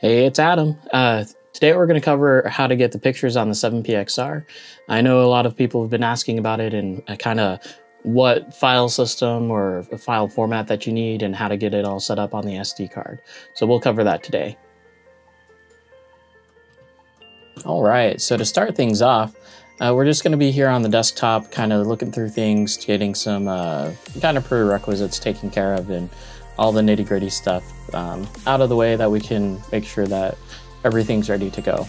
Hey, it's Adam. Today we're going to cover how to get the pictures on the 7pxR. I know a lot of people have been asking about it and kind of what file system or file format that you need and how to get it all set up on the SD card. So we'll cover that today. All right, so to start things off, we're just going to be here on the desktop, kind of looking through things, getting some kind of prerequisites taken care of and all the nitty-gritty stuff out of the way that we can make sure that everything's ready to go.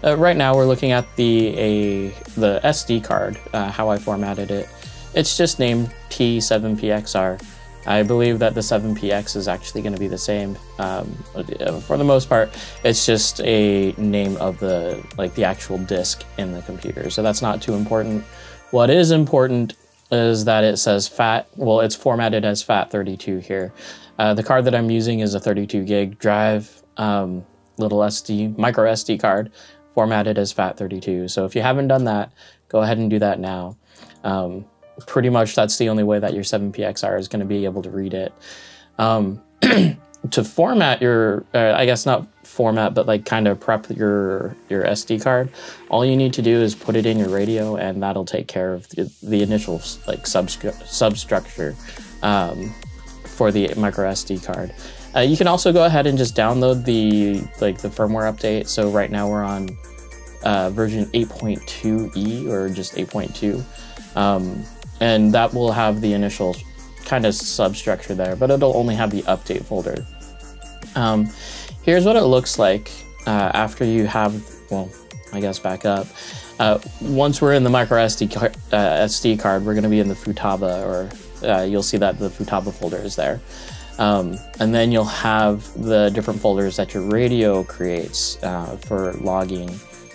Right now we're looking at the SD card, how I formatted it. It's just named T7pxR. I believe that the 7px is actually going to be the same. For the most part, it's just a name of the actual disk in the computer, so that's not too important. What is important is that it says FAT. Well, it's formatted as FAT32 here. The card that I'm using is a 32 gig drive, little micro SD card, formatted as FAT32. So if you haven't done that, go ahead and do that now. Pretty much that's the only way that your 7pxR is going to be able to read it. To format your, I guess not format, but like kind of prep your SD card, all you need to do is put it in your radio, and that'll take care of the initial like substructure for the micro SD card. You can also go ahead and just download the firmware update. So right now we're on version 8.2e or just 8.2, and that will have the initial kind of substructure there, but it'll only have the update folder. Here's what it looks like after you have, well, I guess back up. Once we're in the micro SD card, we're going to be in the Futaba, or you'll see that the Futaba folder is there. And then you'll have the different folders that your radio creates for logging.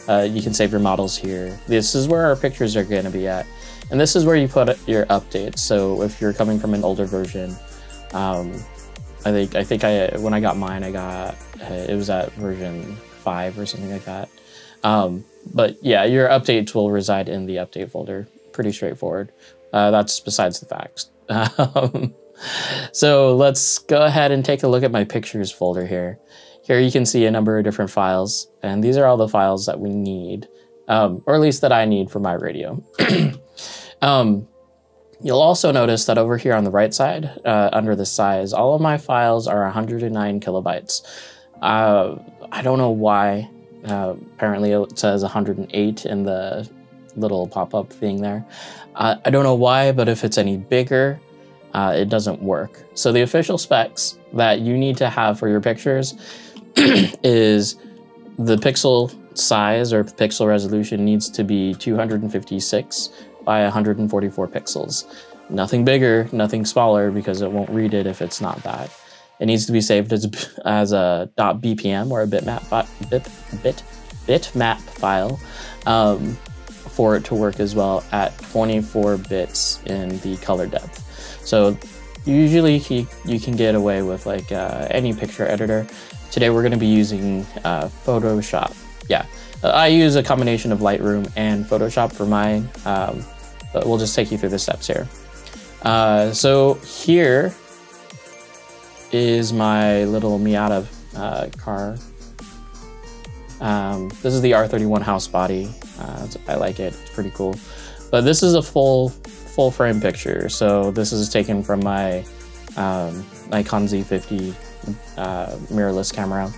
You can save your models here. This is where our pictures are going to be at. And this is where you put your updates. So if you're coming from an older version, I think when I got mine, it was at version 5 or something like that. But yeah, your updates will reside in the update folder. Pretty straightforward. That's besides the facts. So let's go ahead and take a look at my pictures folder here. Here you can see a number of different files, and these are all the files that we need, or at least that I need for my radio. You'll also notice that over here on the right side, under the size, all of my files are 109 kilobytes. I don't know why. Apparently it says 108 in the little pop-up thing there. I don't know why, but if it's any bigger, it doesn't work. So the official specs that you need to have for your pictures is the pixel size or pixel resolution needs to be 256 by 144 pixels. Nothing bigger, nothing smaller, because it won't read it if it's not that. It needs to be saved as a .bpm or a bitmap file for it to work as well at 24 bits in the color depth. So usually you can get away with like any picture editor. Today we're going to be using Photoshop. Yeah, I use a combination of Lightroom and Photoshop for mine, but we'll just take you through the steps here. So here is my little Miata car. This is the R31 house body. I like it, it's pretty cool. But this is a full frame picture. So this is taken from my Nikon Z50 mirrorless camera.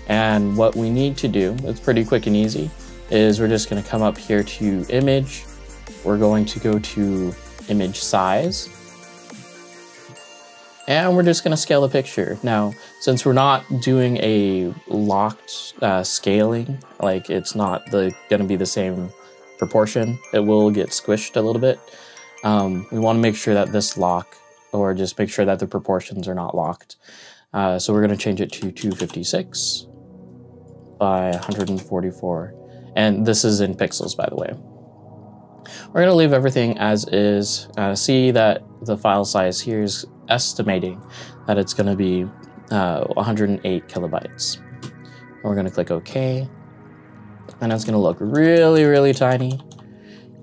And what we need to do, it's pretty quick and easy, is we're just going to come up here to image. We're going to go to image size. And we're just going to scale the picture. Now, since we're not doing a locked scaling, like it's not going to be the same proportion, it will get squished a little bit. We want to make sure that this lock, or just make sure that the proportions are not locked. So we're going to change it to 256 by 144. And this is in pixels, by the way. We're going to leave everything as is. See that the file size here is estimating that it's going to be 108 kilobytes. And we're going to click OK. And it's going to look really, really tiny.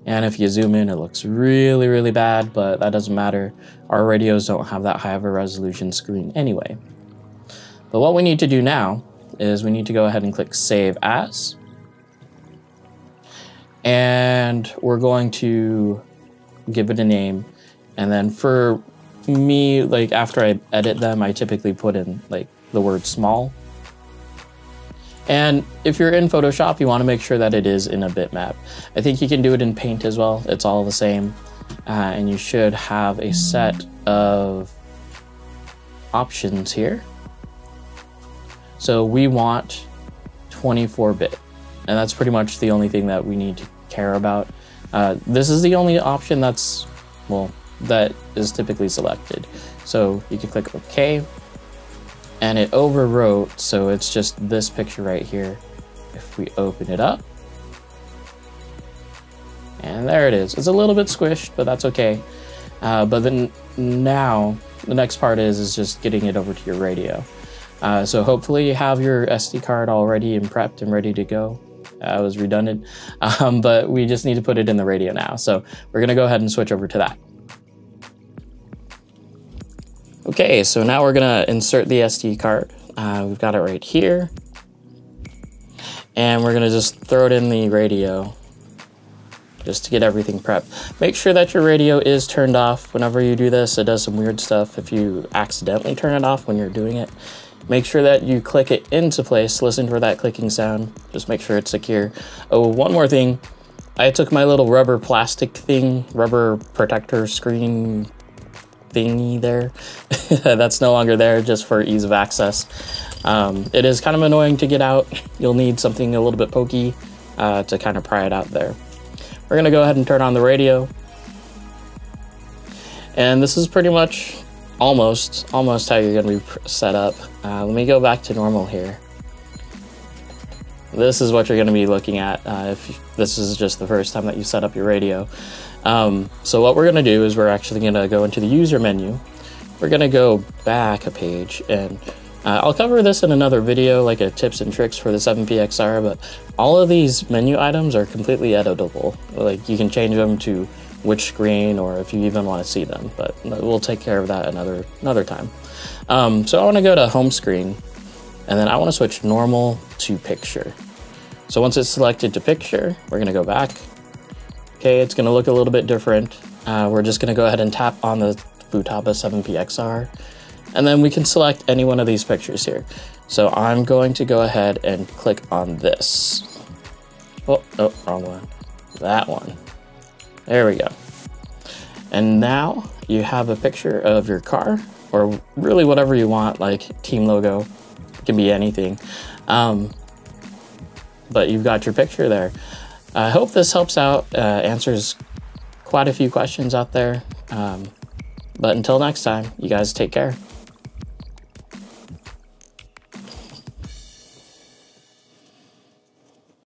And if you zoom in, it looks really, really bad, but that doesn't matter. Our radios don't have that high of a resolution screen anyway. But what we need to do now is we need to go ahead and click Save As. And we're going to give it a name. And then for me, like after I edit them, I typically put in like the word small. And if you're in Photoshop, you want to make sure that it is in a bitmap. I think you can do it in Paint as well. It's all the same. And you should have a set of options here. So we want 24-bit. And that's pretty much the only thing that we need to care about. This is the only option that's, well, that is typically selected. So you can click OK. And it overwrote, so it's just this picture right here. If we open it up, and there it is. It's a little bit squished, but that's okay. But then now the next part is just getting it over to your radio. So hopefully you have your SD card already and prepped and ready to go. I was redundant, but we just need to put it in the radio now. So we're gonna go ahead and switch over to that. Okay, so now we're gonna insert the SD card. We've got it right here. And we're gonna just throw it in the radio just to get everything prepped. Make sure that your radio is turned off whenever you do this. It does some weird stuff if you accidentally turn it off when you're doing it. Make sure that you click it into place. Listen for that clicking sound. Just make sure it's secure. Oh, one more thing. I took my little rubber plastic thing, rubber protector screen thingy there. That's no longer there, just for ease of access. It is kind of annoying to get out. You'll need something a little bit pokey to kind of pry it out there. We're gonna go ahead and turn on the radio. And this is pretty much almost how you're gonna be set up. Let me go back to normal here. This is what you're gonna be looking at if this is just the first time that you set up your radio. So what we're gonna do is we're actually gonna go into the user menu. We're gonna go back a page, and I'll cover this in another video, like a tips and tricks for the 7pxR, but all of these menu items are completely editable. Like you can change them to which screen, or if you even want to see them, but we'll take care of that another time. So I want to go to home screen, and then I want to switch normal to picture. So once it's selected to picture, we're going to go back. Okay, it's going to look a little bit different. We're just going to go ahead and tap on the Futaba 7pxR, and then we can select any one of these pictures here. So I'm going to go ahead and click on this. Oh, wrong one. That one. There we go. And now you have a picture of your car, or really whatever you want, like team logo. It can be anything. But you've got your picture there. I hope this helps out, answers quite a few questions out there. But until next time, you guys take care.